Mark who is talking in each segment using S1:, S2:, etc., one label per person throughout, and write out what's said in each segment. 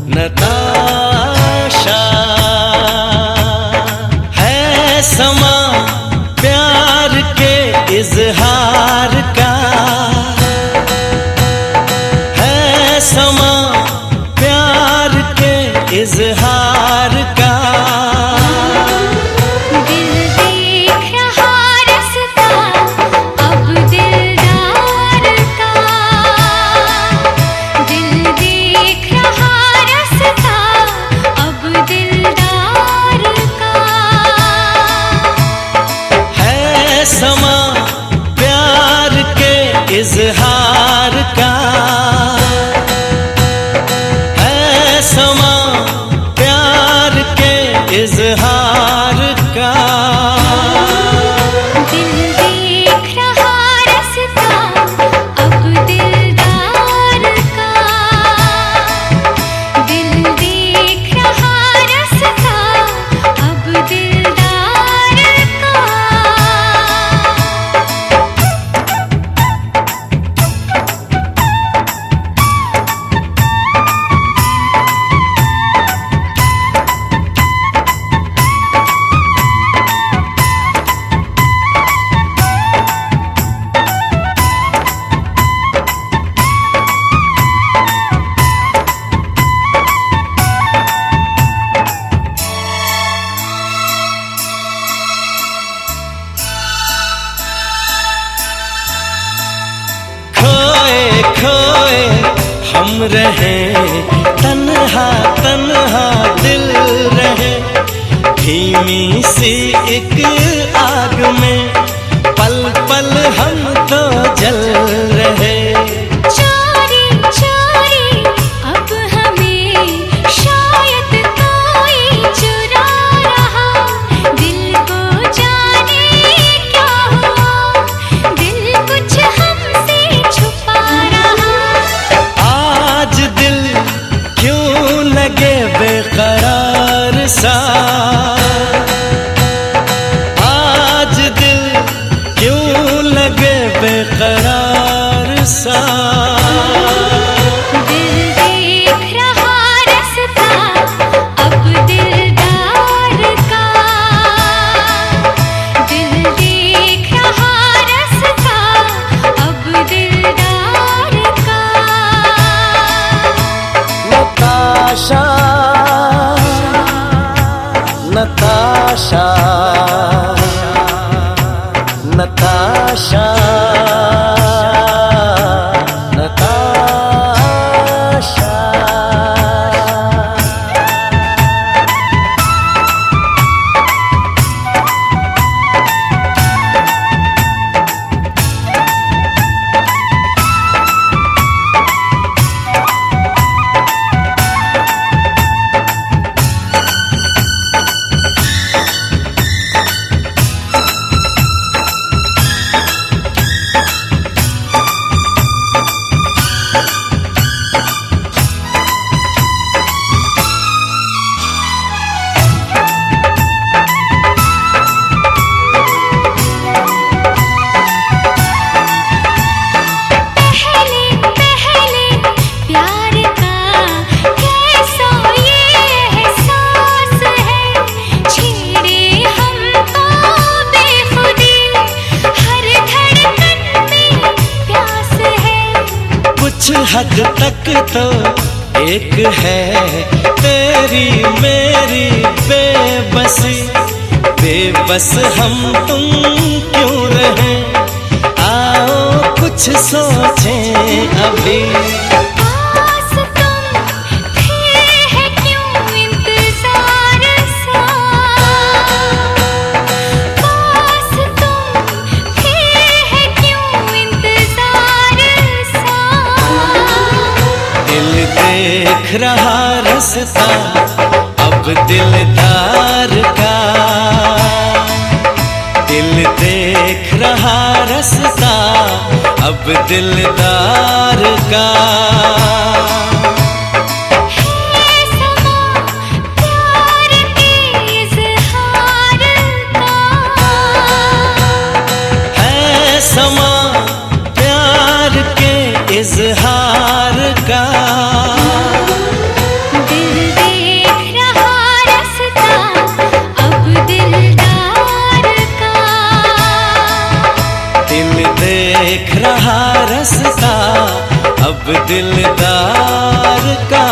S1: नताशा है समा प्यार के इजहार का, है समा प्यार के इजहार का। समा प्यार के इजहार का, है समा प्यार के इजहार का।
S2: दिल देख रहा रास्ता अब दिलदार का, दिल देख रहा रास्ता अब दिलदार का।
S1: खोए हम रहे तन्हा तन्हा दिल रहे, धीमी सी एक आग में पल पल हम तो जल रहे।
S2: चोरी चोरी अब हमें शायद कोई चुरा रहा, दिल को जाने क्या हुआ, दिल कुछ हमसे छुपा रहा।
S1: आज दिल क्यों लगे बेकरार सा, आज दिल क्यों लगे बेकरार सा।
S2: दिल देख रहा रास्ता अब दिलदार का, दिल देख रहा रास्ता अब दिलदार का।
S1: नताशा नताशा नताशा नताशा। हद तक तो एक है तेरी मेरी बेबसी, बेबस हम तुम क्यों रहे, आओ कुछ सोचें अभी।
S2: पास तुम थे है क्यों इंतजार सा, पास तुम थे है क्यों इंतजार सा।
S1: दिल देख रहा रास्ता अब दिलदार का, दिल देख रहा रास्ता अब दिलदार का।
S2: है समा प्यार के इजहार का,
S1: है समा प्यार के इजहार का।
S2: दिल
S1: अब दिलदार का।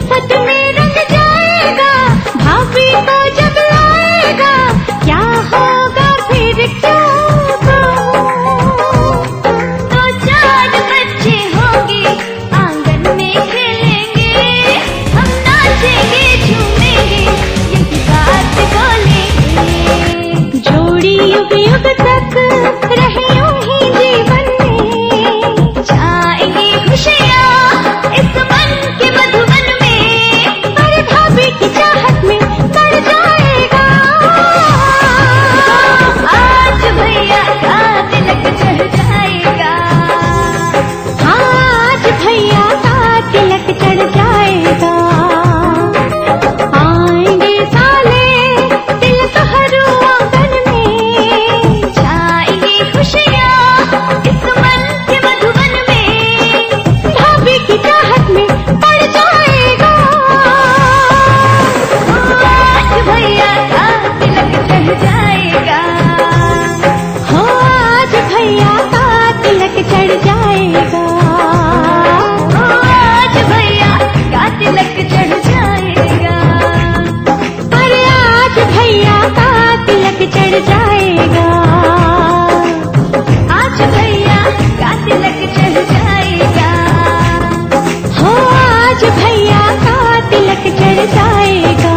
S2: उल्फत में रंग जाएगा, भाभी को जब लाएगा, क्या होगा फिर क्या कहूं। तो चार बच्चे होंगे, आंगन में खेलेंगे, हम नाचेंगे झूमेंगे, यही बात बोलेंगे। जोड़ी युग युग तक रहे यूं ही जीवन में, जाएंगी खुशियाँ इस मन के मधुबन में, और भाभी की चाहत में बढ़ जाएगा। आज भैया का तिलक चढ़ जाएगा, आज भैया का तिलक चढ़ जाएगा। आएंगे साले तिलक हरू आंगन में, जाएंगी खुशियाँ इस मन के मधुबन में, भाभी की चाहत में बढ़ जाएगा। आज भैया का तिलक चढ़ जाएगा, हो आज भैया का तिलक चढ़ जाएगा, हो आज भैया का तिलक चढ़ जाएगा, अरे आज भैया का तिलक चढ़ जाएगा, आज भैया का तिलक चढ़ जाएगा, हो आज भैया का तिलक चढ़ जाएगा।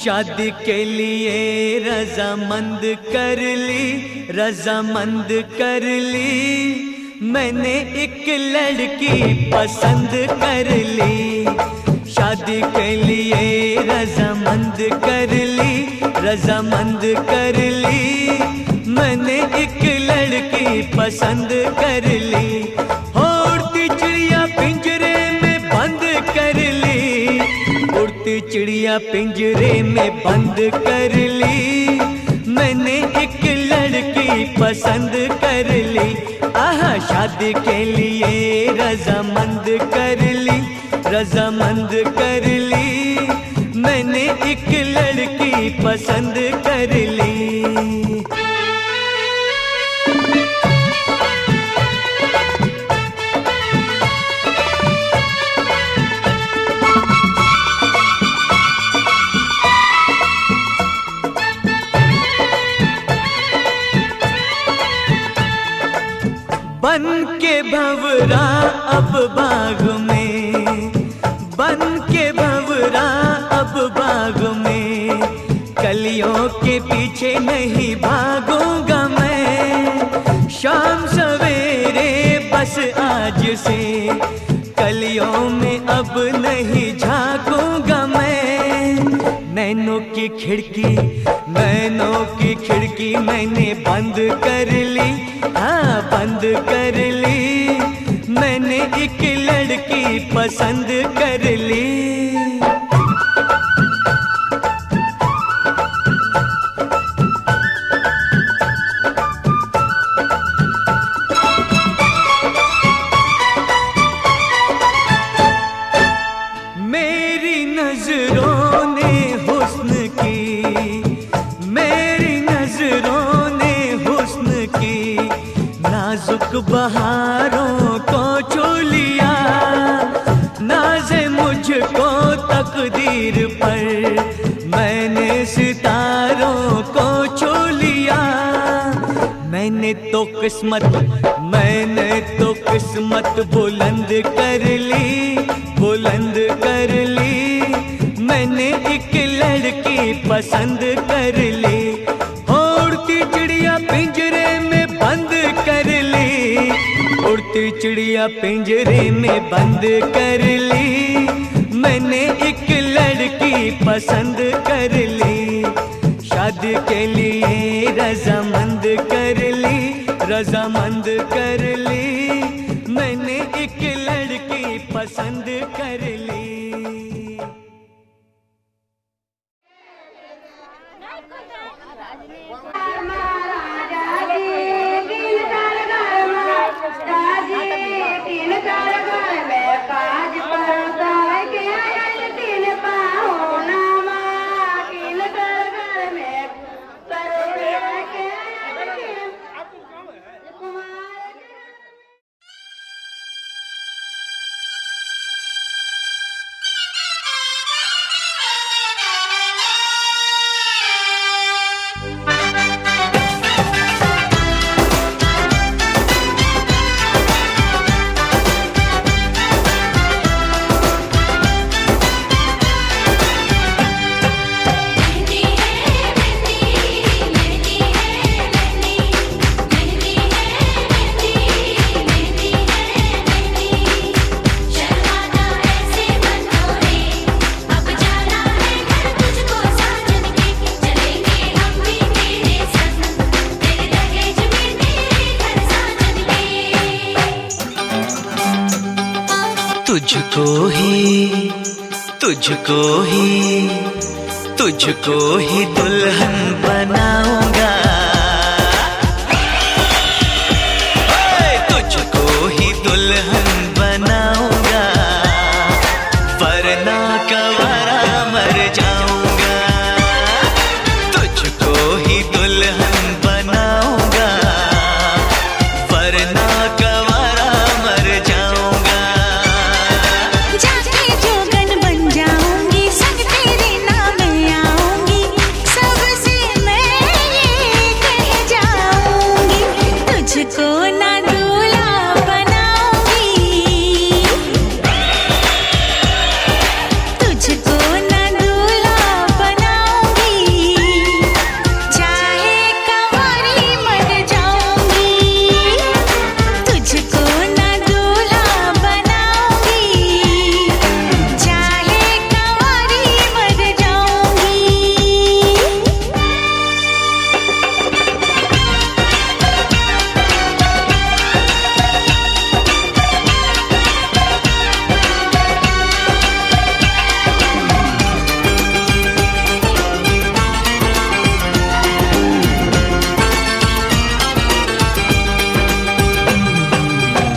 S1: शादी के लिए रजामंद कर ली, रजामंद कर ली, मैंने एक लड़की पसंद कर ली। शादी के लिए रजामंद कर ली, रजामंद कर ली, मैंने एक लड़की पसंद कर ली। उड़ती चिड़िया पिंजरे में बंद कर ली, उड़ती चिड़िया पिंजरे में बंद कर ली, मैंने एक लड़की पसंद कर ली। आहा शादी के लिए रजामंद कर ली, रजामंद कर ली, मैंने एक लड़की पसंद कर ली। बन के भंवरा अब बाग में, बन के भंवरा अब बाग में, कलियों के पीछे नहीं भागूंगा मैं। शाम सवेरे बस आज से कलियों में अब नहीं झांकूंगा मैं। नैनों की खिड़की, नैनों की खिड़की मैंने बंद कर ली, हाँ बंद कर ली, मैंने एक लड़की पसंद कर ली। मेरी नजरों ने हुस्न की, मेरी नजरों ने हुस्न की, नाजुक बहारों को छू लिया। नाज़े मुझको तकदीर पर, मैंने सितारों को छू लिया। मैंने तो किस्मत, मैंने तो किस्मत बुलंद कर ली, बुलंद कर ली, मैंने एक लड़की लड़की पसंद कर ली। उड़ती चिड़िया पिंजरे में बंद कर ली, उड़ती चिड़िया पिंजरे में बंद कर ली। मैंने एक लड़की पसंद कर ली, शादी के लिए रजामंद कर ली, रजामंद कर ली। मैंने एक लड़की पसंद कर ली। तुझको ही, तुझको ही, तुझको ही दुल्हन बनाऊंगा, तुझको ही दुल्हन बनाऊंगा, वरना कवारा मर जाऊंगा। तुझको ही दुल्हन बनाऊंगा, वरना कवारा मर जाऊंगा।
S2: जाके जोगन बन जाऊंगी, संग तेरे नाम आऊंगी, सबसे मैं ये कह जाऊंगी, तुझको ना दूल्हा बनाऊंगी, तुझको ना दूल्हा बनाऊंगी, चाहे कंवारी मर जाऊंगी, तुझको ना दूल्हा बनाऊंगी, चाहे कंवारी मर जाऊंगी।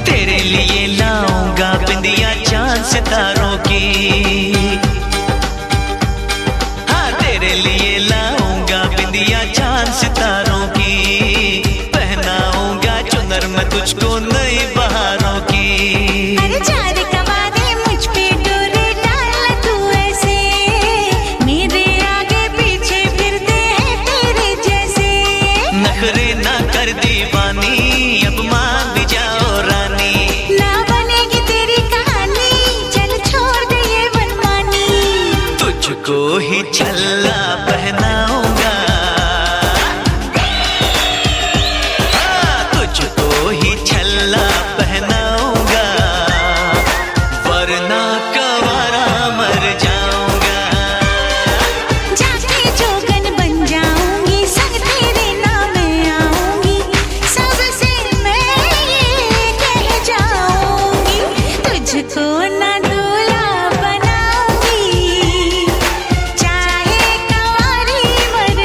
S1: तेरे लिए लाऊंगा बिंदिया चांद सितारों की, हाँ तेरे लिए लाऊंगा बिंदिया चांद सितारों की, पहनाऊंगा चुनर मैं तुझको नई बहारों की।
S2: अरे चार कवारे मुझ पे डोरे डाल तू ऐसे, मेरे आगे पीछे फिरते हैं तेरे जैसे,
S1: नखरे ना कर दीवानी, अब मान भी जाओ रानी।
S2: ना बनेगी तेरी कहानी, चल छोड़ दे ये मनमानी,
S1: तुझको ही छल्ला पहनाऊंगा, हाँ, तुझको ही छल्ला पहनाऊंगा, वरना कवारा मर जाऊंगा।
S2: जाके जोगन बन जाऊंगी, संग तेरे नाम आऊंगी, सबसे मैं ये कह जाऊंगी, तुझको ना दूल्हा बनाऊंगी, चाहे कंवारी मर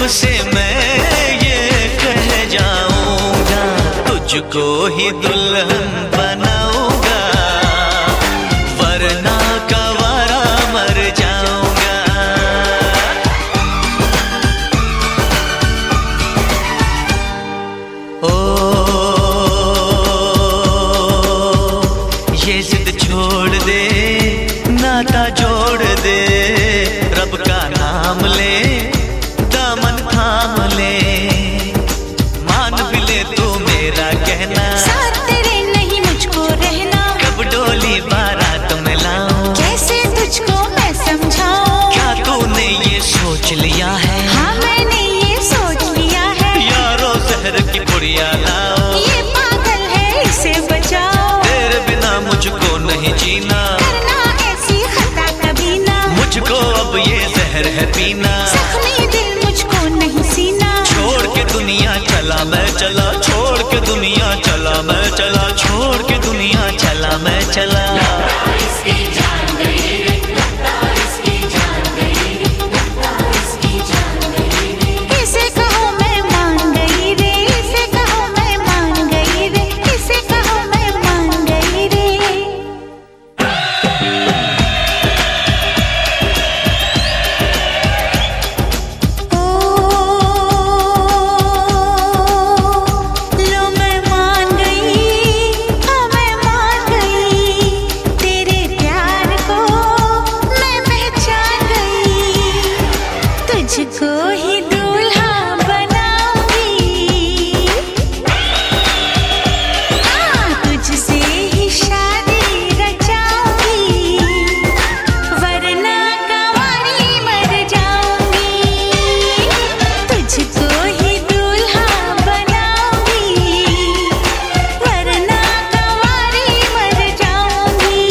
S1: से मैं ये कह जाऊंगा, तुझको ही दुल्हन बनाऊंगा, वरना कवारा मर जाऊंगा। ओ ये जिद छोड़ दे, नाता जोड़ दे, रब का नाम ले, दामन थाम ले, मान भी ले तू मेरा कहना,
S2: साथ तेरे नहीं मुझको रहना,
S1: कब डोली बारात में लाऊं,
S2: कैसे तुझको मैं समझाऊं,
S1: क्या तूने ये सोच लिया है?
S2: हाँ मैंने ये सोच लिया है,
S1: यारो जहर की पुड़िया लाओ,
S2: ये पागल है इसे बचाओ,
S1: तेरे बिना मुझको नहीं जीना,
S2: करना ऐसी खता कभी ना,
S1: मुझको अब ये जहर है पीना,
S2: जख्मी दिल मुझको नहीं सीना,
S1: छोड़ के दुनिया चला मैं चला, छोड़ के दुनिया चला मैं चला, छोड़ के दुनिया चला मैं चला।
S2: इसे कहो मैं मान गई रे, इसे कहो मैं मान गई रे, इसे कहो मैं मान गई रे। लो मैं मान गई, हाँ मैं मान गई, तेरे प्यार को मैं पहचान गई, तुझको ही दूल्हा बनाऊंगी, हाँ तुझसे ही शादी रचाऊंगी, वरना कंवारी मर जाऊंगी, तुझको ही दूल्हा बनाऊंगी, वरना कंवारी मर जाऊंगी।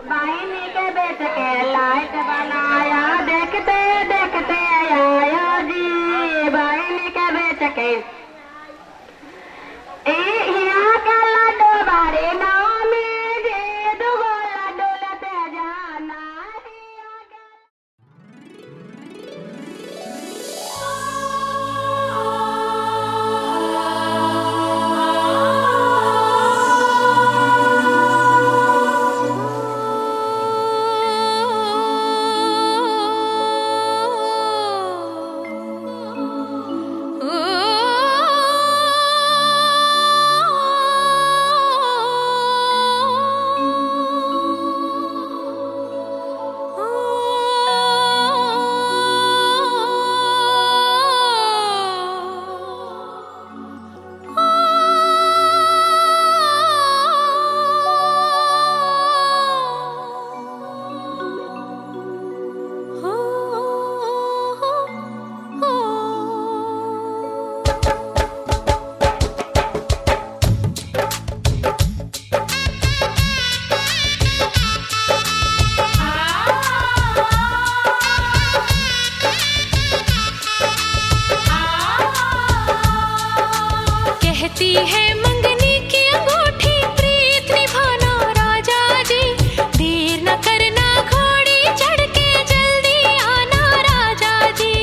S3: बहनी के बेट के लाइट बनाया, देखते देखते आया जी, बहनी के बेट के यहाँ का लड्डू बारे नाम जी, दुगो लड्डू लेते जाना।
S2: कहती है मंगनी की अंगूठी, प्रीत निभाना राजा जी, देर न करना घोड़ी चढ़ के जल्दी आना राजा जी।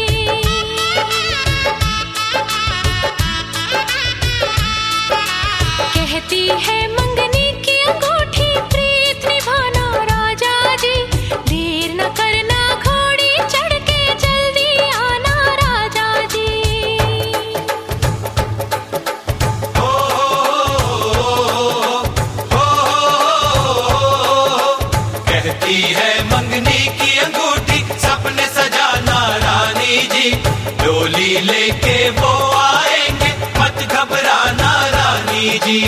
S2: कहती है मंगनी की अंगूठी, प्रीत निभाना राजा जी, देर न करना घोड़ी चढ़ के जल्दी आना राजा जी।
S1: ओ डोली लेके वो आएंगे, मत घबराना रानी जी।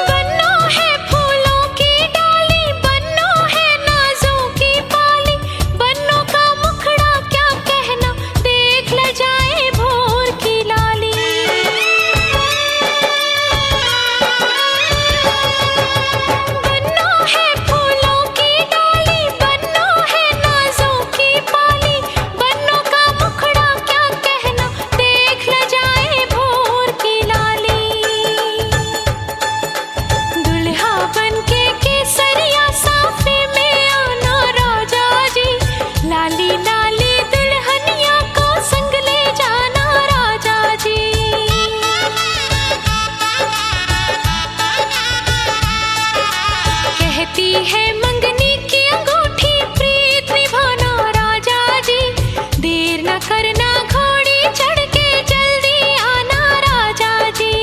S2: बन्नो है फूलों की डाली, बन्नो है नाजों की पाली, बन्नो का मुखड़ा क्या कहना, देख ल जाए भोर की लाली। बन्नो है फूलों की डाली, बन्नो है नाजों की पाली, बन्नो का मुखड़ा क्या कहना, देख ल जाए भोर की लाली। दुल्हा बनके केसरिया साफे में आना राजा जी, लाली लाली दुल्हनिया को संग ले जाना राजा जी। कहती है मंगनी की अंगूठी, प्रीत निभाना राजा जी, देर न करना घोड़ी चढ़ के जल्दी आना राजा जी।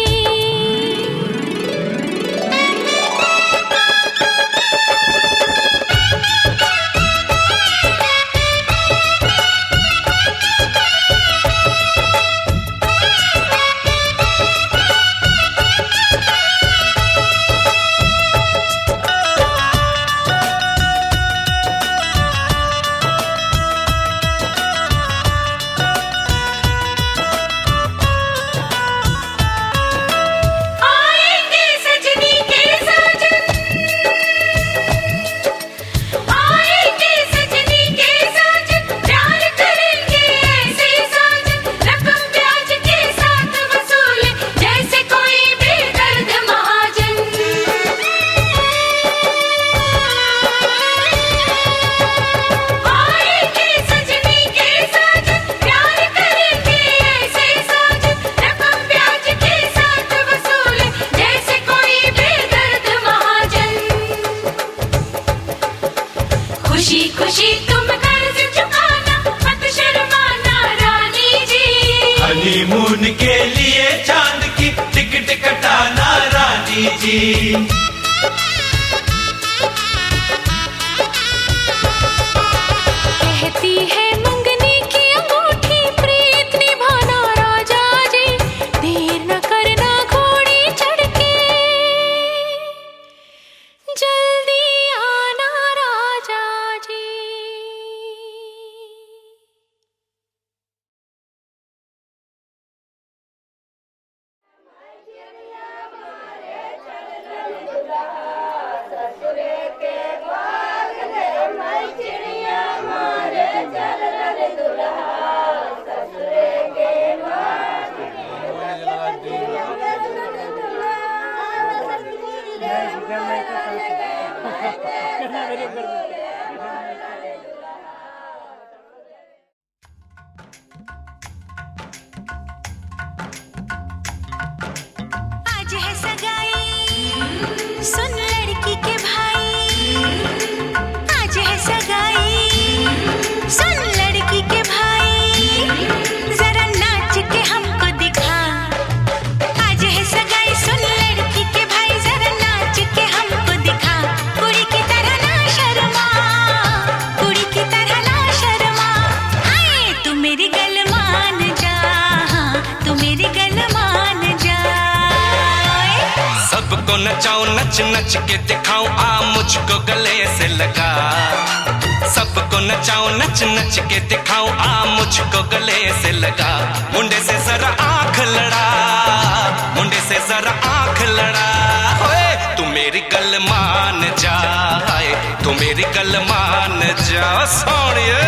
S2: आएंगे सजनी के साजन, आएंगे सजनी के साजन, प्यार करेंगे ऐसे साजन, रकम ब्याज के साथ वसूले जैसे कोई बेदर्द महाजन। आएंगे सजनी के साजन, प्यार करेंगे ऐसे साजन, रकम ब्याज के साथ वसूले जैसे कोई बेदर्द महाजन। खुशी खुशी तुम कर्ज चुकाना, मत शर्माना रानी जी।
S1: हनीमून के लिए चांद की टिकट कटाना रानी जी।
S2: कहती है मंगनी की अंगूठी, प्रीत निभाना राजा जी, देर न करना घोड़ी चढ़ के जल्दी आना राजा जी। आज है सगाई, सुन लड़की के भाई, आज है सगाई, सुन लड़की के भाई, जरा नाच के हमको दिखा। आज है सगाई, सुन लड़की के भाई, जरा नाच के हमको दिखा। कुड़ी की तरह ना शर्मा, कुड़ी की तरह ना शर्मा, हाय तू मेरी गल मान जा, तू मेरी गल मान जा।
S1: सबको नचाऊं, नच नच के दिखाऊं, आ मुझको गले से लगा। सबको नचाऊं, नच नच के दिखाऊं, आ मुझको गले से लगा। मुंडे से जरा आंख लड़ा, मुंडे से जरा आंख लड़ा। ओए तू मेरी गल मान जा, तू मेरी गल मान जा सोनिए।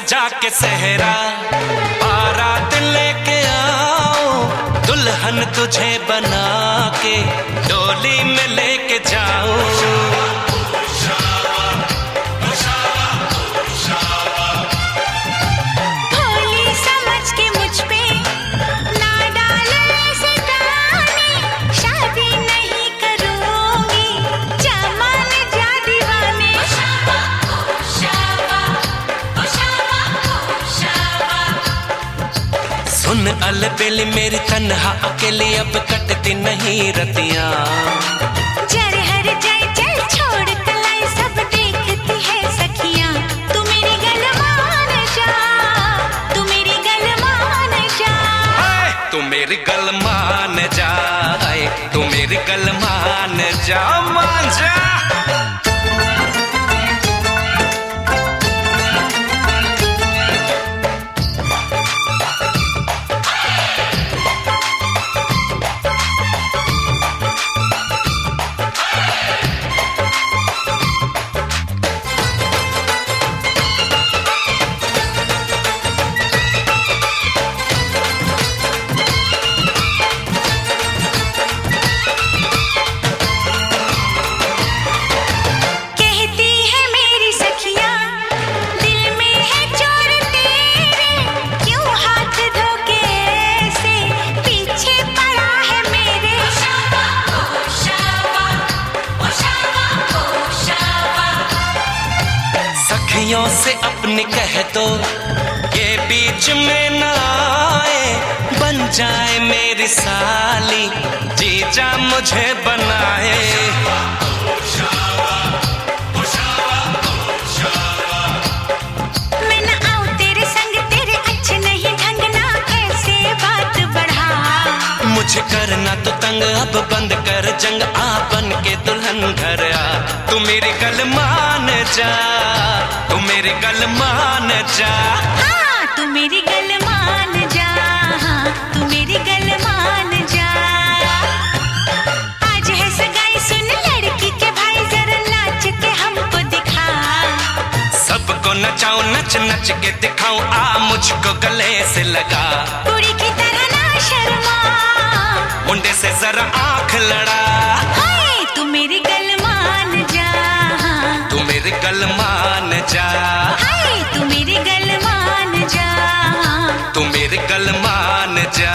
S4: सजा के सहरा बारात लेके आओ, दुल्हन तुझे बना के डोली में लेके जाओ।
S2: भोली समझ के मुझ पे ना डालो ऐसे ताने, शादी नहीं करूंगी जमान जा दीवाने।
S4: सुन अलबेली मेरी तन्हा अकेली अब कटती नहीं रतियां।
S2: जर हर जाए चल छोड़ कलाई सब देखती है सखियां। तू मेरी गल मान जा, तू मेरी गल मान जा।
S4: तू मेरी गल मान जा, तू मेरी गल मान जा, मान जा। सखियों से अपने कह दो ये बीच में ना आए, बन जाए मेरी साली जीजा मुझे बनाए।
S2: मैं ना आऊं तेरे संग, तेरे अच्छे नहीं ढंग ना ऐसे बात बढ़ा।
S4: मुझे करना तो तंग अब बंद कर जंग, आ बन के दुल्हन घर आ। तू मेरी गल मान जा, तू मेरी गल मान जा।
S2: हाँ तू मेरी गल मान जा, हाँ तू मेरी गल मान जा। आज है सगाई सुन लड़की के भाई, जरा नाच के हमको दिखा।
S4: सबको नचाऊं नच नच के दिखाऊं, आ मुझको गले से लगा।
S2: कुड़ी की तरह ना शर्मा,
S4: मुंडे से जरा आंख लड़ा।
S2: हाय तू मेरी गल मान जा, हाँ
S4: तू मेरी गल मान जा।
S2: हाय तू मेरी गल मान जा, हाँ
S4: तू मेरी गल मान जा।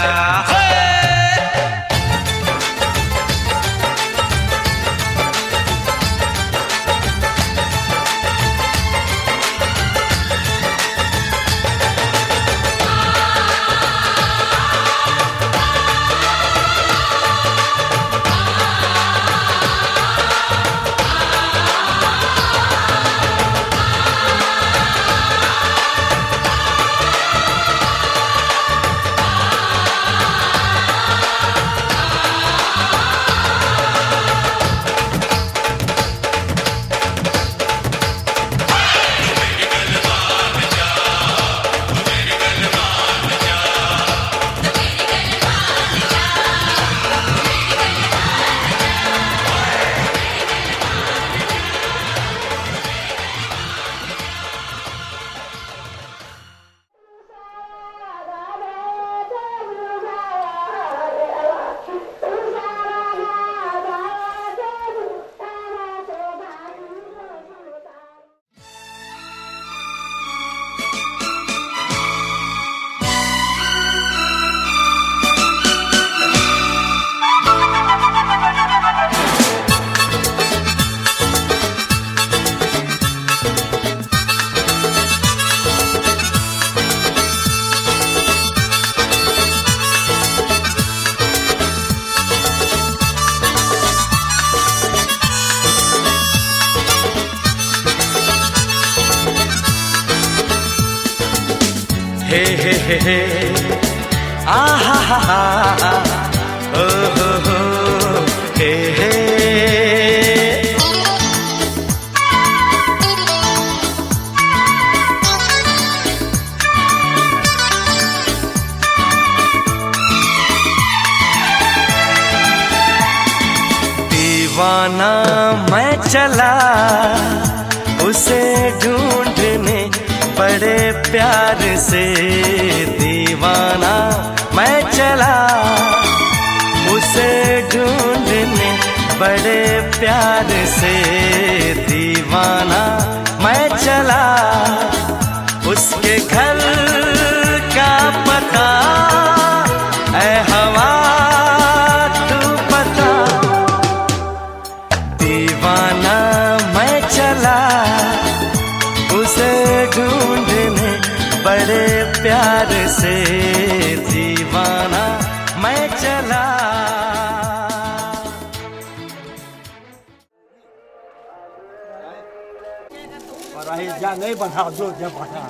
S4: हे हे हे हे आ हा हा हा ओ हो हे हे। दीवाना मैं चला उसे ढूंढने, बड़े प्यार से दीवाना मैं चला, उसे ढूंढने बड़े प्यार से दीवाना मैं चला। उसके घर का पता ऐ हवा तू बता, दीवाना मैं चला, उसे ढूंढने बड़े प्यार से दीवाना मैं चला।
S5: जा नहीं बना जो बना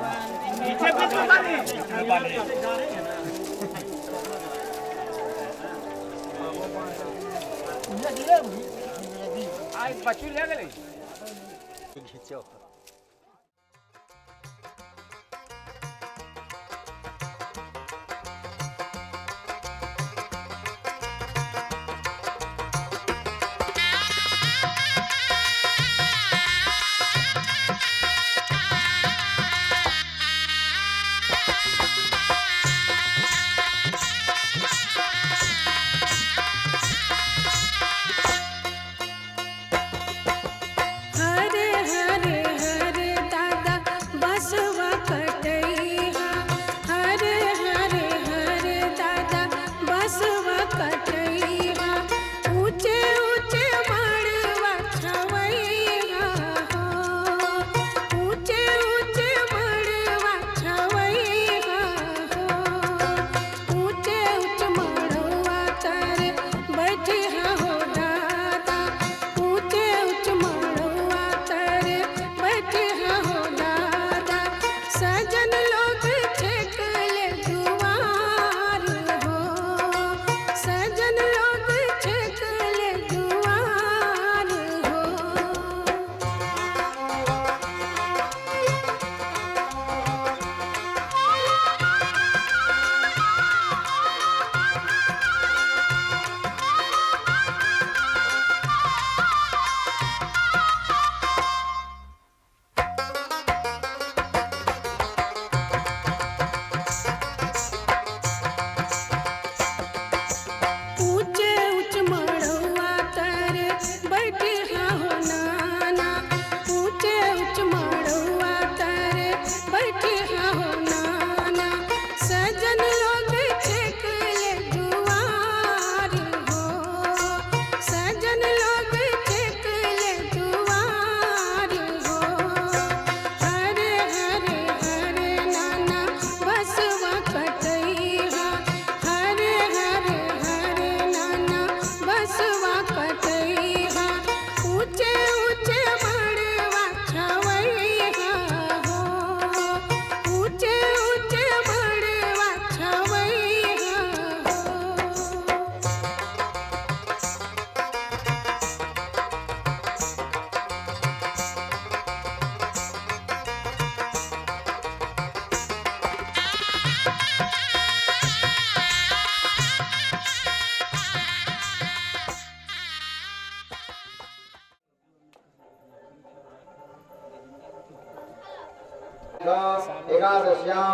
S6: एकादश्यां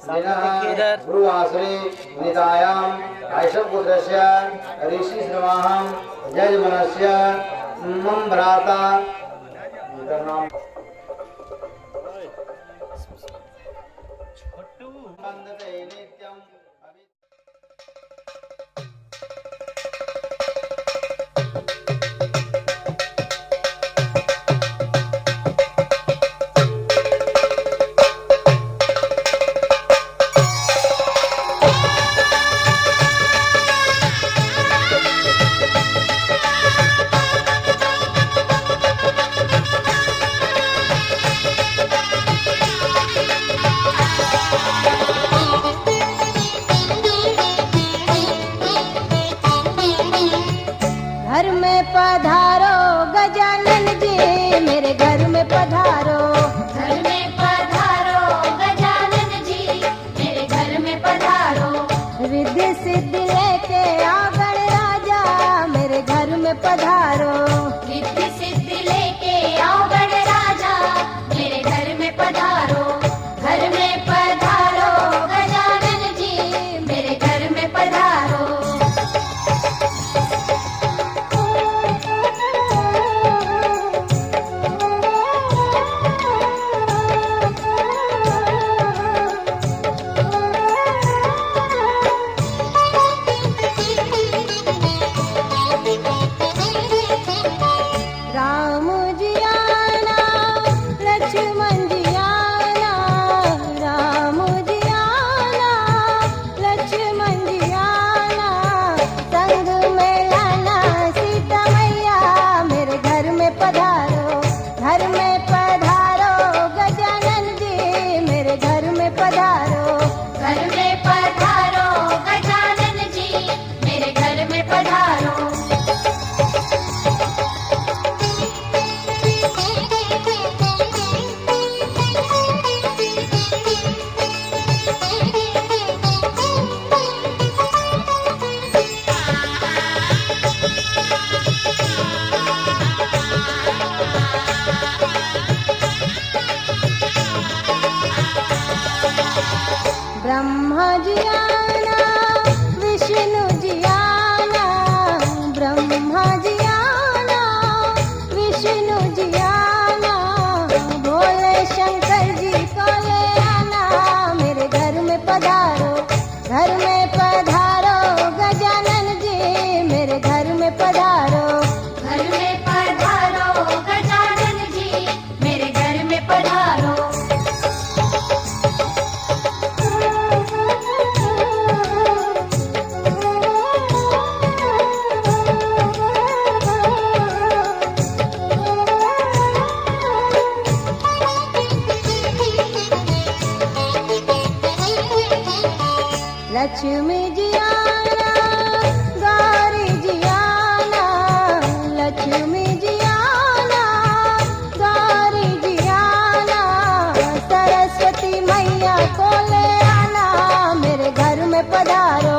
S6: दिनः गुरुवासरे नितायां कैशवपुत्रस्य ऋषिश्रवाहं यजमानस्य मम भ्राता
S3: ब्रह्मा जी आना, विष्णु जी आना, ब्रह्मा जी आना, विष्णु जी आना, भोले शंकर जी को ले आना, मेरे घर में पधारो, घर में पधारो, गजानन जी मेरे घर में पधारो, घर में पधारो, गजानन जी मेरे घर में पधारो। लक्ष्मी जी आना, गौरी जी आना, लक्ष्मी जी आना, गौरी जी आना, सरस्वती मैया को ले आना, मेरे घर में पधारो,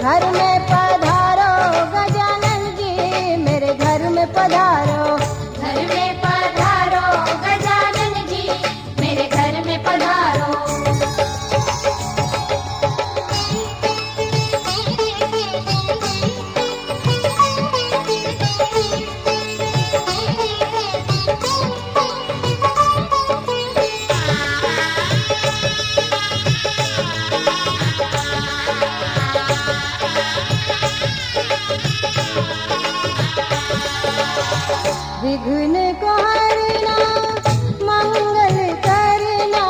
S3: घर में पधारो, गजानन जी मेरे घर में पधारो, घर में पधारो, गजानन जी मेरे घर में पधारो। विघ्न को हरना, मंगल करना,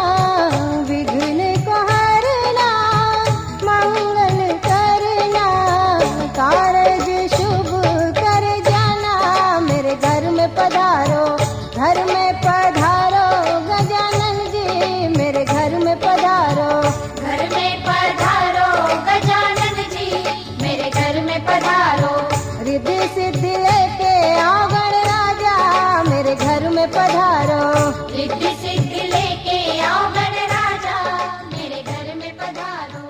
S3: विघ्न को हरना, मंगल करना, कारज शुभ कर जाना, मेरे घर में पधारो, घर में पधारो, गजानन जी मेरे घर में पधारो, घर में पधारो, गजानन जी मेरे घर में पधारो। रिद्धि सिद्धि लेके आओ गणराजा, मेरे घर में पधारो, रिद्धि सिद्धि लेके आओ गणराजा, मेरे घर में पधारो,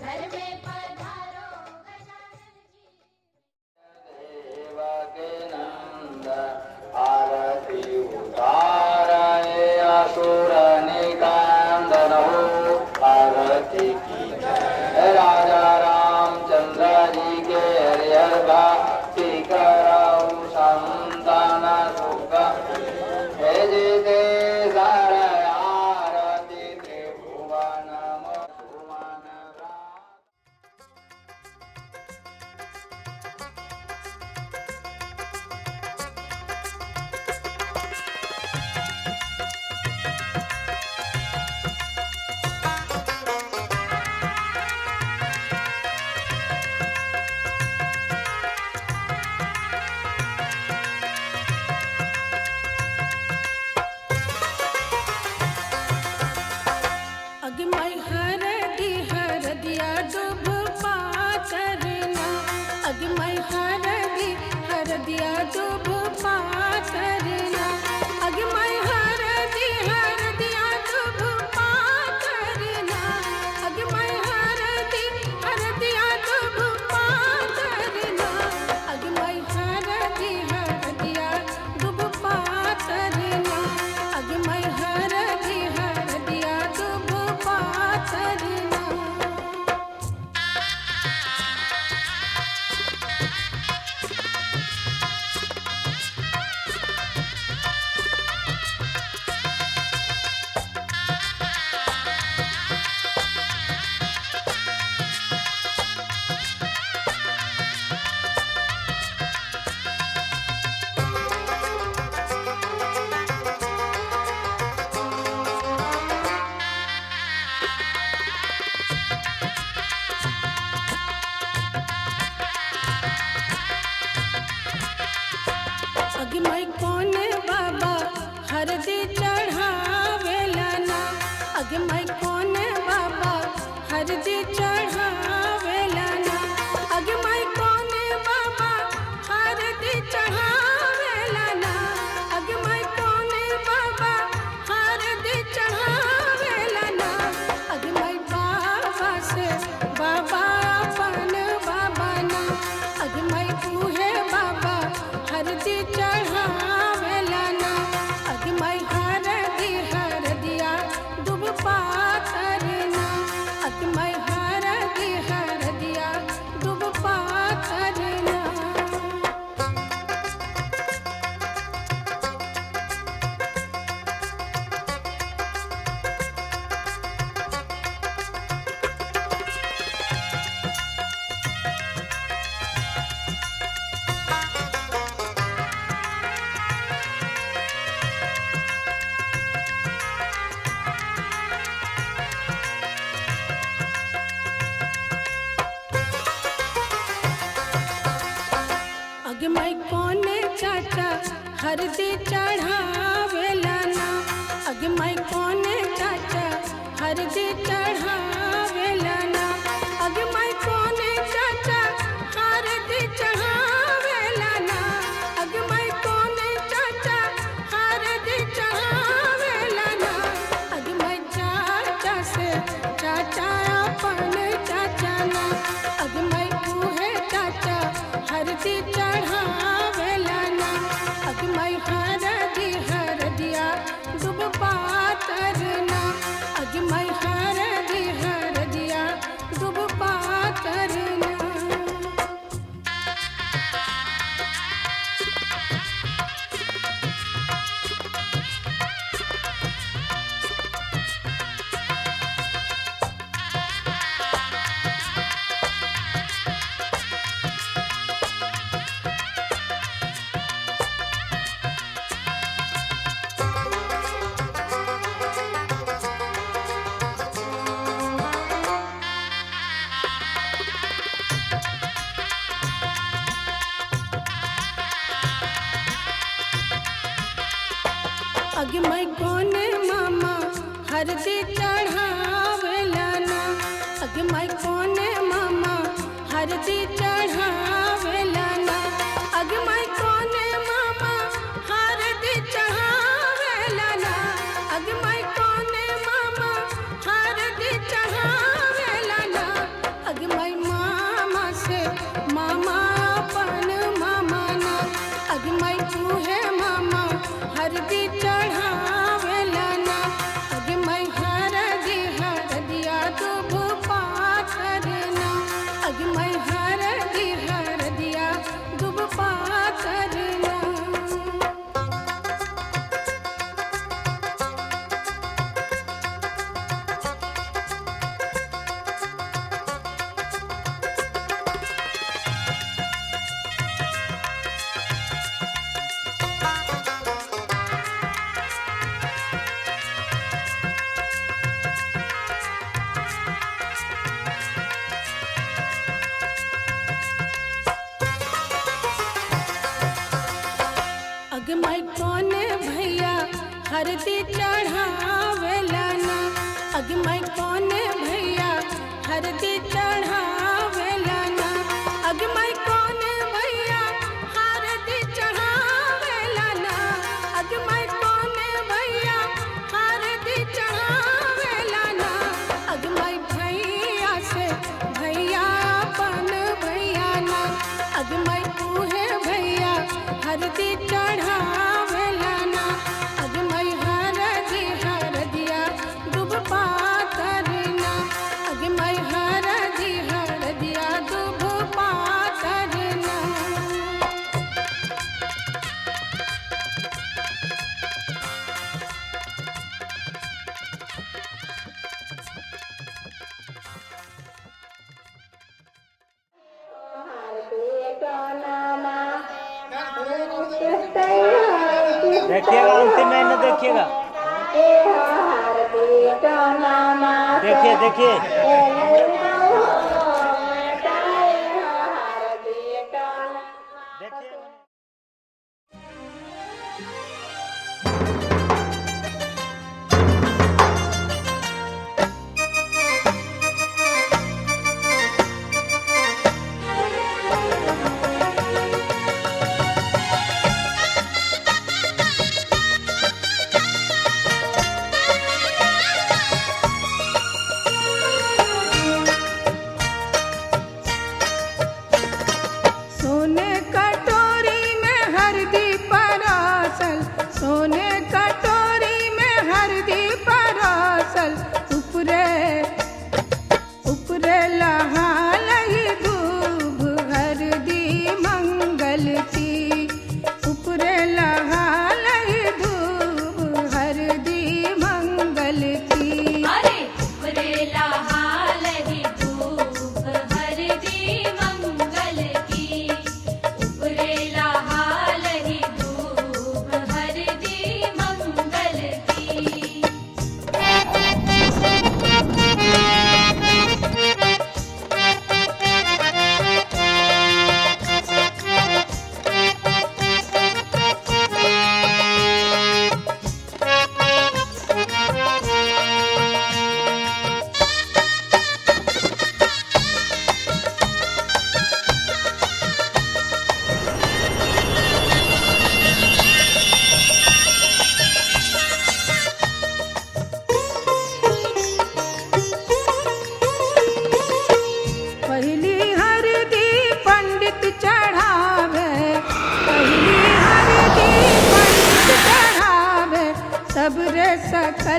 S3: घर में पधारो, गजानन जी।
S6: देवके नंद आरती उतारे असुर निकंदन हो, आरती की जय। राजा रामचंद्र जी के हरिहर भक्ति करऊ, संतान सुख हे जिते सर आरती त्रिभुवन सुमन राम।
S7: अगमय हरदिया दुभ पातरना, अगमय हरदिया दुभ पातरना, अगमय हरदिया दुभ पातरना, अगमय हरदिया दुभ पातरना, अगमय हरदिया दुभ पातरना, अगमय हरदिया दुभ पातरना। अगमय कौन बाबा हरदी चढ़ावेला ना, अगमय कौन बाबा हरदी चढ़ावेला ना, अगमय कौन बाबा हरदी चढ़ावेला ना, अगमय कौन बाबा हरदी चढ़ावेला ना, अगमय बाबा से बाबा अपन बाबा ना, अगमय उहे बाबा हरदी चढ़ावेला ना, अगमय हरदिया दुभ पातरना, अगमय मैं कोने चाचा हरदी चढ़ावेला ना अग मैं कोने चाचा हरदी चढ़ावेला ना अग मैं कोने चाचा हरदी चढ़ावेला ना अग मैं कोने चाचा हरदी चढ़ावेला ना अग मैं चाचा से चाचा अपन चाचा ना अग मैं उहे चाचा हरदी चढ़ावेला ना अग मैं हरदिया दुब पातरना अग मैं हरदिया दुब पातरना अग मैं कोने मामा हरदी चढ़ावेला ना अग मैं कोने मामा हरदी चढ़ावेला ना अग मैं कोने मामा हरदी चढ़ावेला ना अग मैं कोने मामा हरदी चढ़ावेला ना अग मैं मामा से मामा अपन मामा ना अग मैं उहे मामा हरदी चढ़ावेला ना अग मैं हरदिया दुब पातरना अग मैं हरदिया दुब पातरना अग मैं कोने भैया हरदी चढ़ावेला ना अग मैं कोने भैया हरदी चढ़ावेला ना अग मैं कोने भैया हरदी चढ़ावेला ना अग मैं कोने भैया हरदी चढ़ावेला ना अग मैं भैया से भैया अपन भैया ना अग मैं उहे भैया हरदी चढ़ावेला ना अग मैं हरदिया दुब पातरना अग मैं हरदिया दुब पातरना
S5: देखिएगा अंतिम में न देखिएगा देखिए देखिए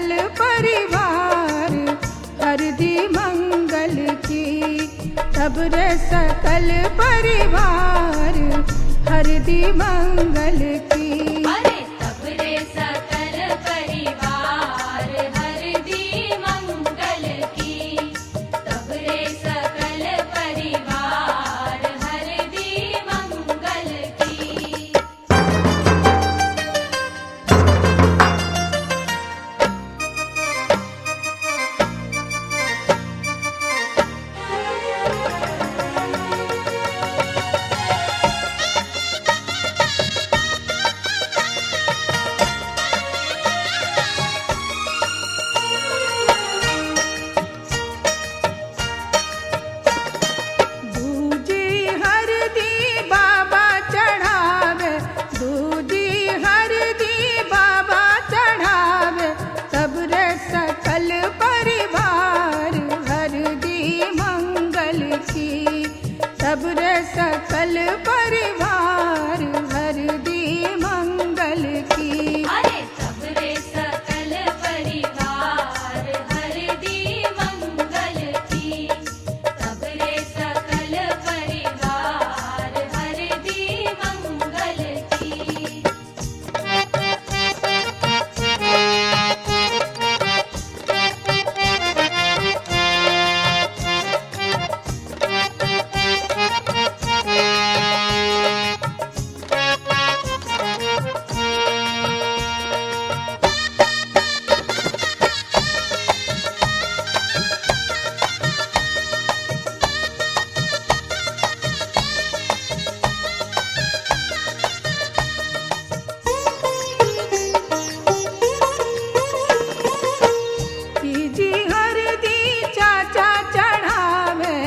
S7: सकल परिवार हरदी मंगल की। तब रे सकल परिवार हरदी मंगल की।
S2: अरे तब रे सकल परिवार हरदी मंगल की। तब रे सकल परिवार हरदी मंगल की।
S7: दूजी हरदी बाबा चढ़ावे, दूजी हरदी बाबा चढ़ावे। तब रे सकल परिवार हरदी मंगल की। तब रे सकल परिवार हरदी मंगल की।
S2: अरे तब रे सकल परिवार हरदी मंगल की। तब रे सकल परिवार हरदी मंगल की।
S7: तीजी हरदी चाचा चढ़ावे,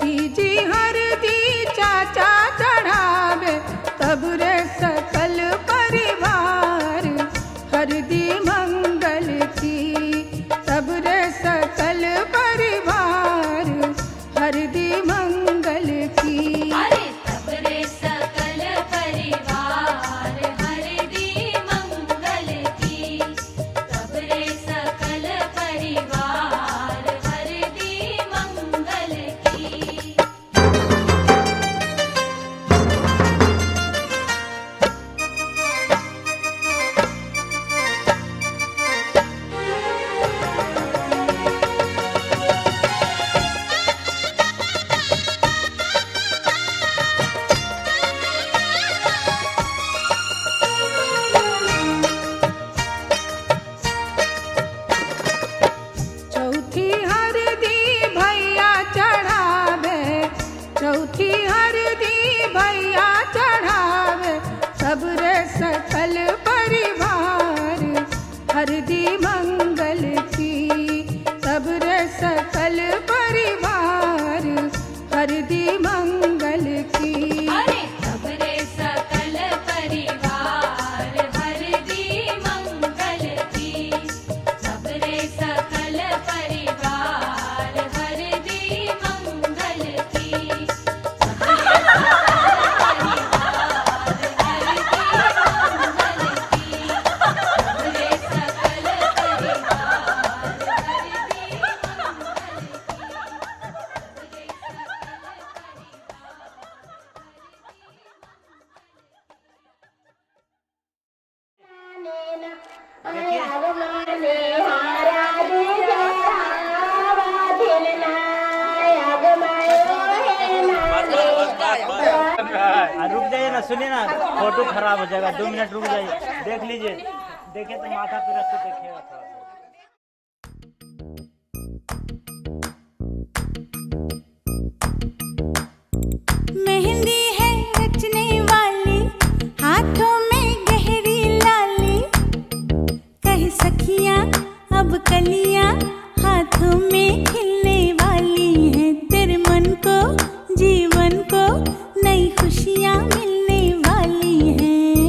S7: तीजी हरदी चाचा चढ़ावे। तब रे सकल परिवार हरदी मंगल की। तब रे सकल परिवार हरदी मंगल की।
S2: अरे तब रे सकल परिवार हरदी मंगल की। तब रे सकल परिवार हरदी मंगल की।
S7: चौथी हरदी भैया चढ़ावे, चौथी हरदी भैया चढ़ावे। तब रे सकल परिवार हरदी मंगल की। तब रे सकल परिवार हरदी मंगल की।
S2: अरे तब रे सकल परिवार हरदी मंगल की। तब रे सकल परिवार हरदी मंगल की। तब रे सकल परिवार हरदी
S5: रुक जाइए ना, सुनिए ना, फोटो खराब हो जाएगा। 2 मिनट रुक जाइए, देख लीजिए। देखिए तो माथा पे रख के देखिएगा थोड़ा सा।
S2: मेहंदी है रचने वाली, हाथों में गहरी लाली। कह सखियां अब कलियां हाथों में खिलने वाली हैं। तेरे मन को जीवन को नई खुशियां मिलने वाली हैं।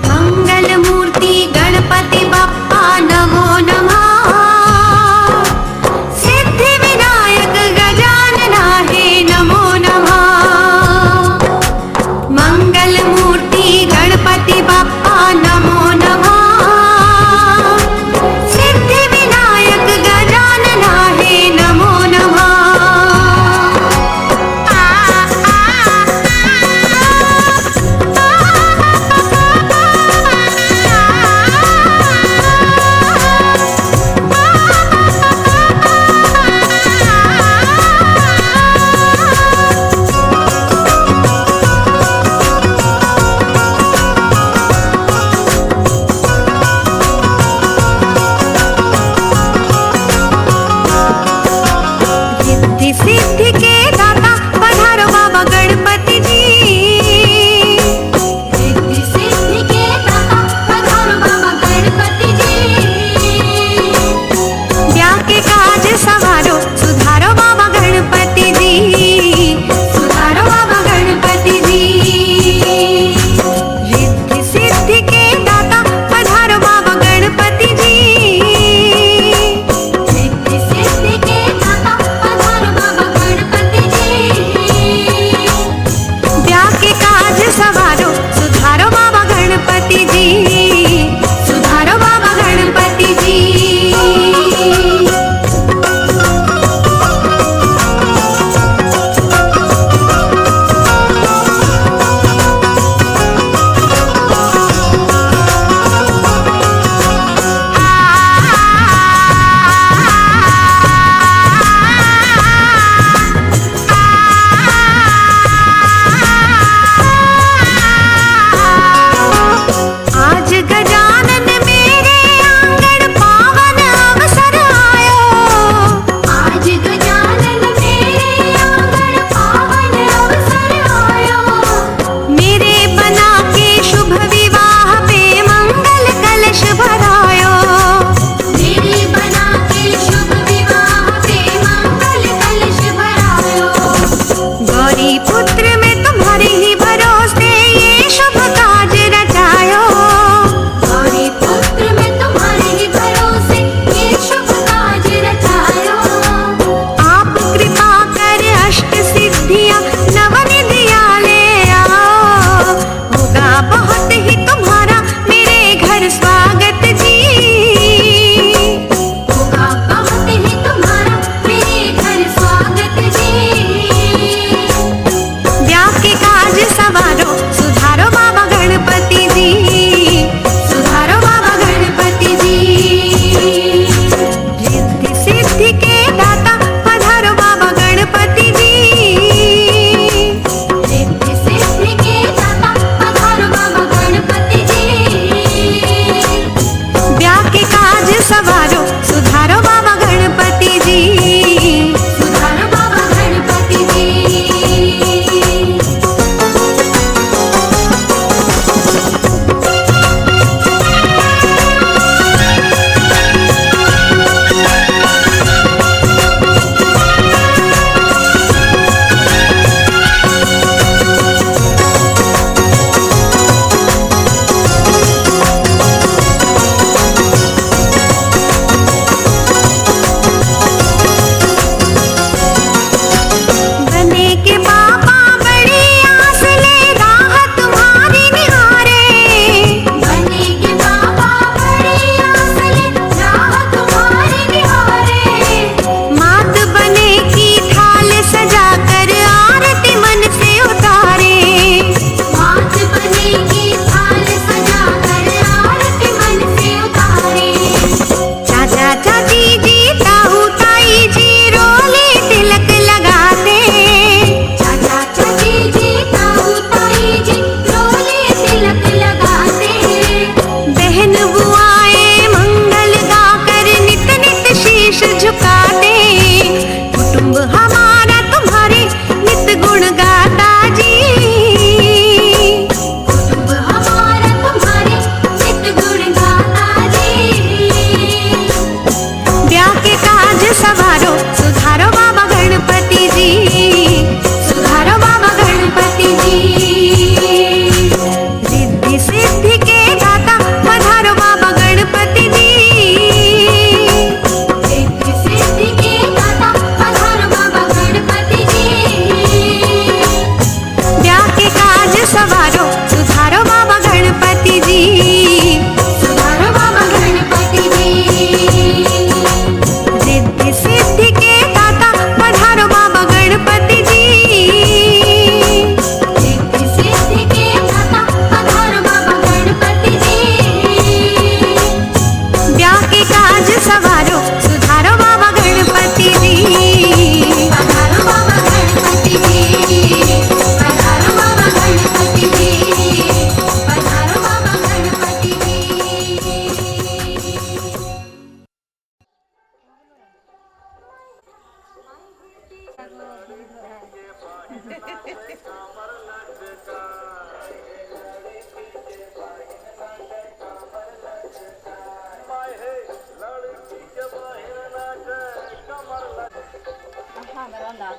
S2: मंगल मूर्ति गणपति बप्पा नमो नमः। सिद्धि विनायक गजानना हे नमो नमः। मंगल मूर्ति गणपति बप्पा नमो नमः। सिद्धि विनायक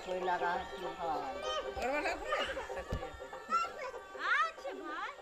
S3: कोई लगा तूफान।
S2: अच्छा भाई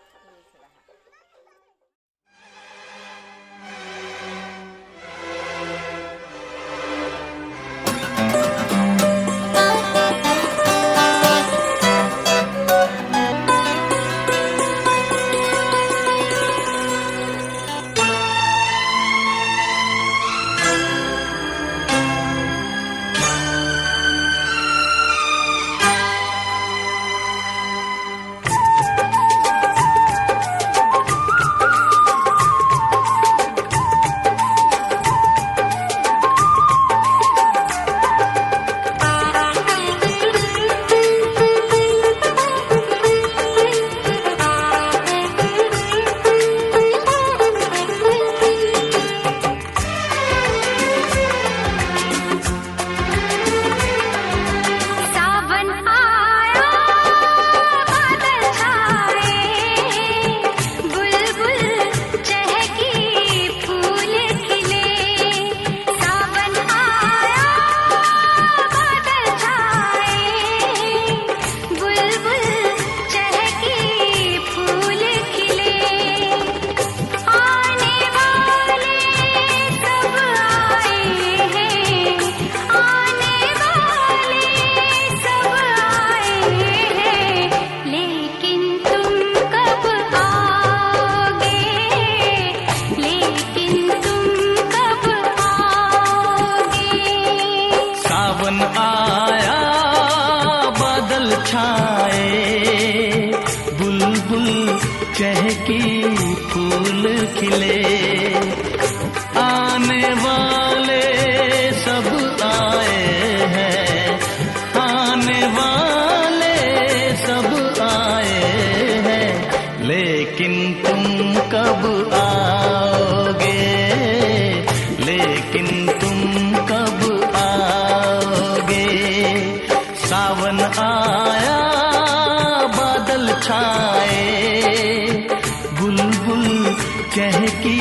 S1: चहकी फूल खिले, आने वाले सब आए हैं, आने वाले सब आए हैं, लेकिन तुम कब आओगे, लेकिन तुम कब आओगे। सावन आया बादल छाए, बुलबुल चहकी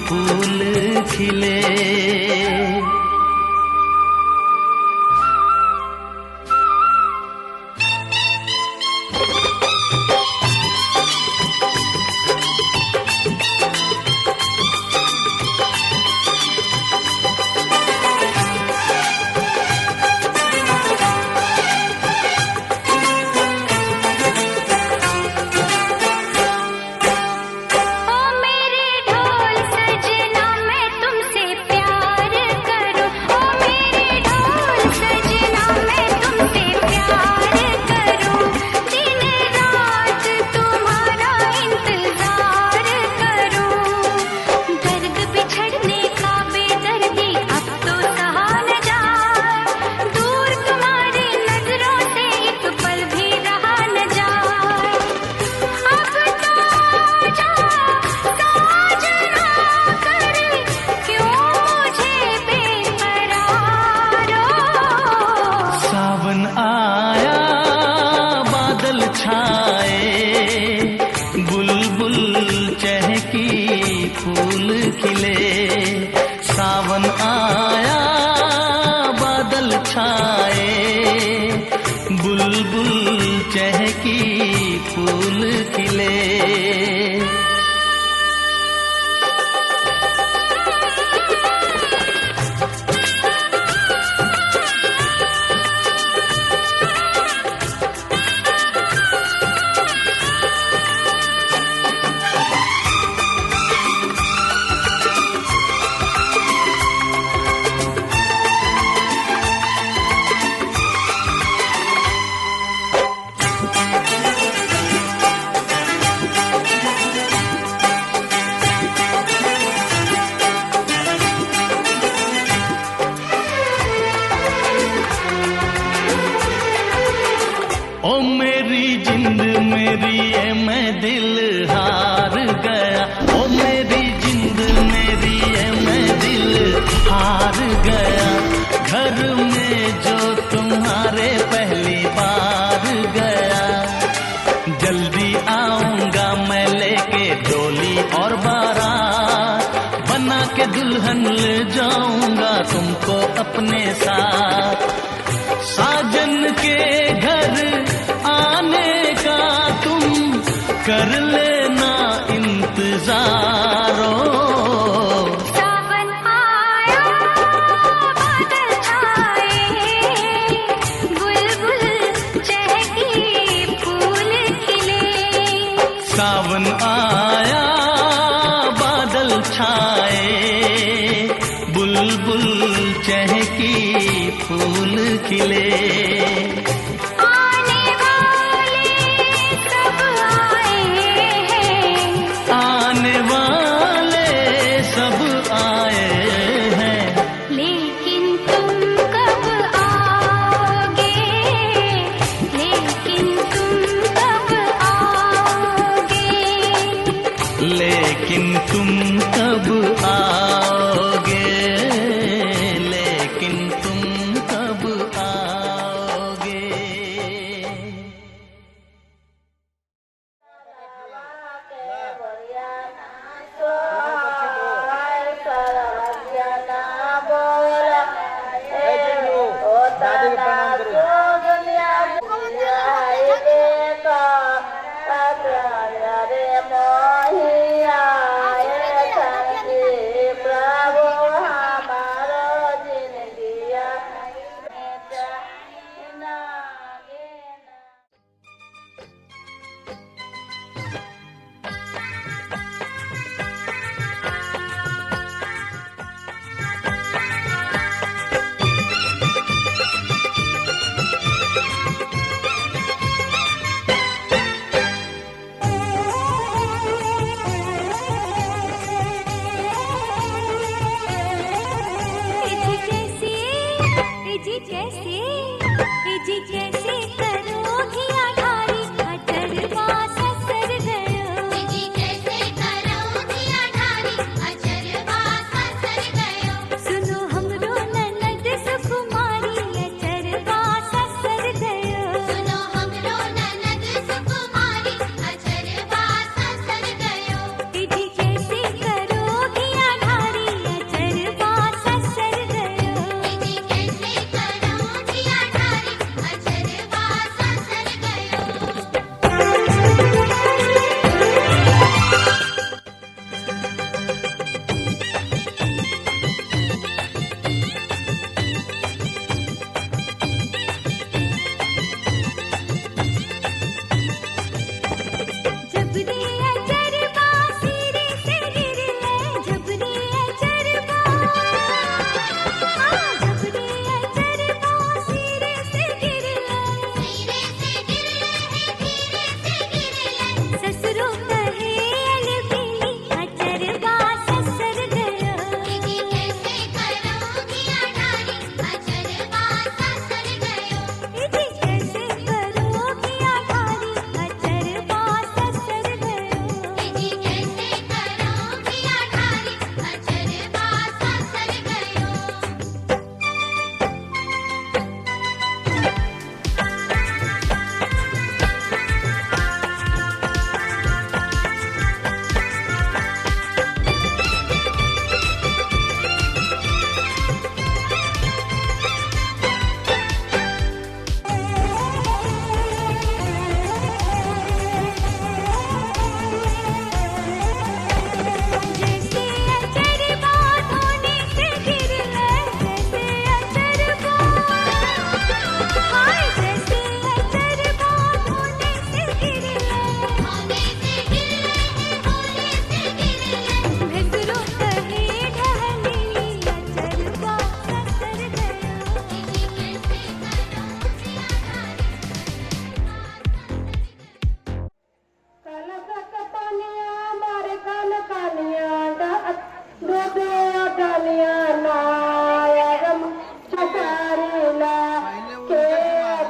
S1: फूल खिले। फूल खिले, सावन आया बादल छाए, बुलबुल चहकी फूल खिले। ओ मेरी जिंद मेरी है, मैं दिल हार गया, ओ मेरी जिंद मेरी है, मैं दिल हार गया। घर में जो तुम्हारे पहली बार गया, जल्दी आऊंगा मैं लेके डोली और बारात, बना के दुल्हन ले जाऊंगा तुमको अपने साथ। साजन के घर आने का तुम कर लेना इंतजारो।
S2: सावन आया बादल छाए, बुलबुल चहकी फूल खिले।
S1: सावन आया बादल छाए, बुलबुल चहकी फूल खिले।
S2: आने वाले सब आए हैं,
S1: आने वाले सब आए हैं,
S2: लेकिन तुम कब आओगे, लेकिन तुम कब आओगे।
S1: लेकिन तुम कब आओगे, लेकिन तुम कब आओगे।
S2: जी कैसे करोगी आधारी अजरबा ससर गयो। जी कैसे करोगी आधारी अजरबा ससर गयो। सुनो हमरो ननद सुकुमारी अजरबा ससर गयो। सुनो हमरो ननद सुकुमारी अजरबा ससर गयो। जी कैसे करोगी आधारी अजरबा ससर गयो। जी कैसे करोगी आधारी अजरबा ससर गयो। जबरी अजरबा सिरे से गिरले, जबरी अजरबा, जबरी अजरबा सिरे से गिरले, सिरे से गिरले, धीरे से गिरले। ससुरो कहे अलबेली अजरबा ससर गयो। जी कैसे करोगी आधारी अजरबा ससर गयो। जी कैसे करोगी आधारी अजरबा ससर गयो। जी कैसे करोगी आधारी अजरबा ससर गयो। जैसे अजरबा धोने से गिरले, जैसे अजरबा, हाय जैसे अजरबा धोने से गिरले, धोने से गिरले, धोने से गिरले। भसरो कहे ढहली अजरबा ससर गयो। जी कैसे करोगी आधारी
S3: कनक कतनिया मारे कन कानिया डोबे डालिया नायगम चकारीला के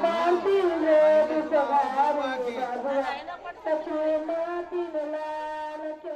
S3: बांती रे बिसवारी तछे माती लाल के।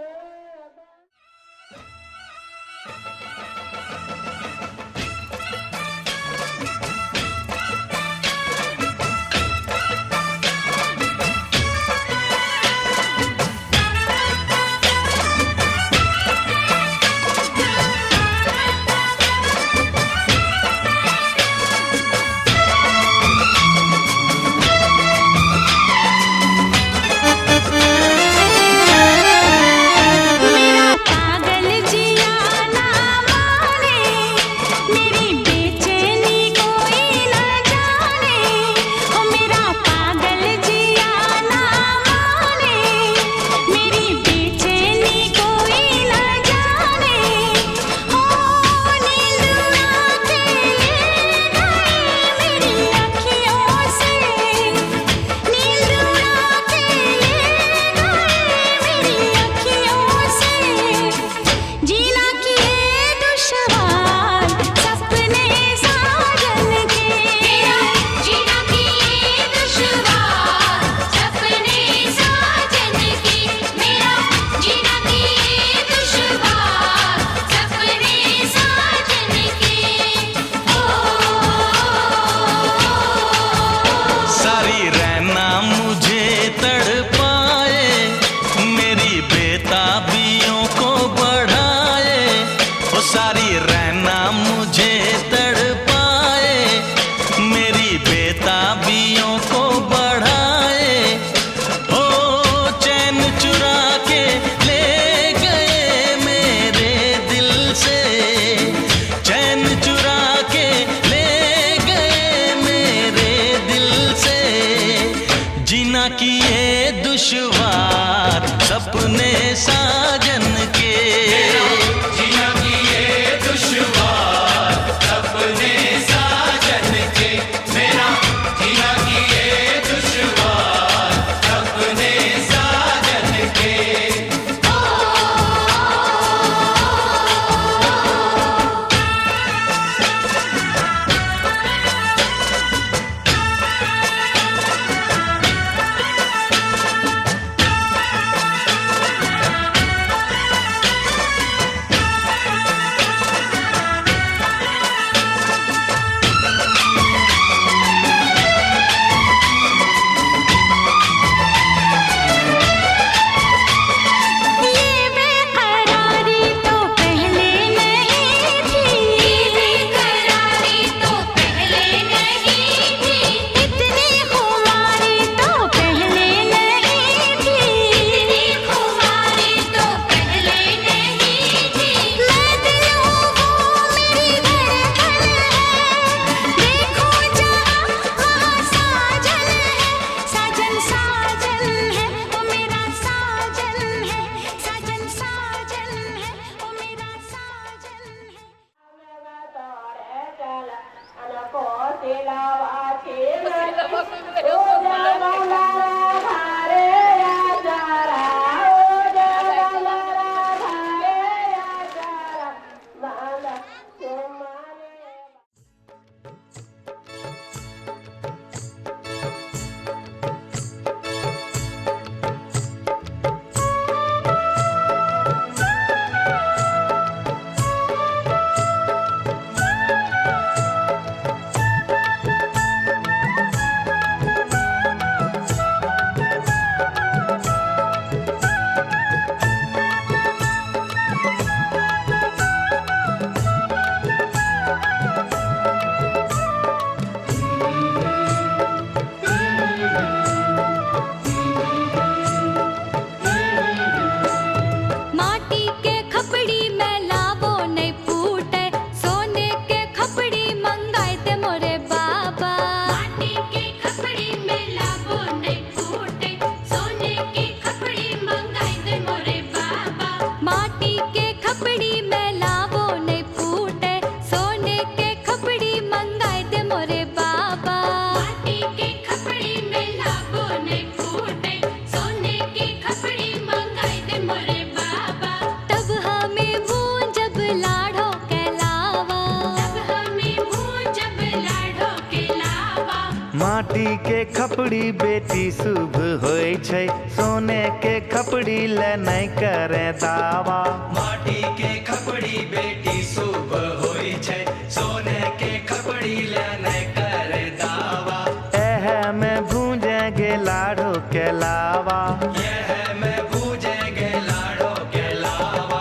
S1: माटी के खपड़ी बेटी शुभ होय छै, सोने के खपड़ी ले नहीं करे दावा।
S4: माटी के खपड़ी बेटी शुभ होई छै, सोने के खपड़ी ले नहीं करे दावा।
S1: एह में भूजेंगे लाड़ो के लावा,
S4: यह में भूजेंगे लाड़ो के लावा।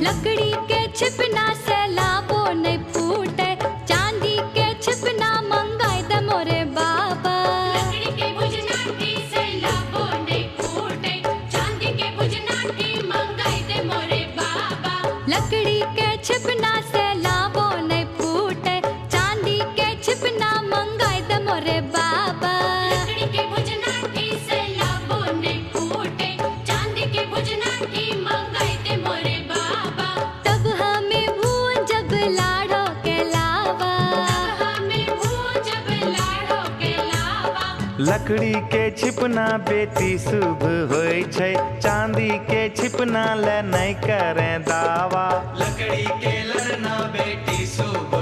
S2: लकड़ी के छिपना से लाबो नहीं फूटे, चांदी के छिपना मंगाई दे मोरे बाबा।
S8: लकड़ी के भुजनाटी से लाबो नहीं फूटे, चांदी के भुजनाटी मंगाई दे मोरे बाबा।
S2: लकड़ी के छिपना से लाबो नहीं फूटे, चांदी के छिपना मंगाई दे मोरे बाबा।
S8: लकड़ी के भुजनाटी से लाबो नहीं फूटे, चांदी के भुजनाटी मंगाई दे मोरे बाबा।
S2: तब हमें भूंजब लाड़ो के लावा,
S8: हमें भूजब लाड़ो के लावा।
S1: लकड़ी के छिपना बेटी शुभ होय छै, चांदी के छिपना ले नहीं करे दावा।
S4: लकड़ी के लड़ना बेटी शुभ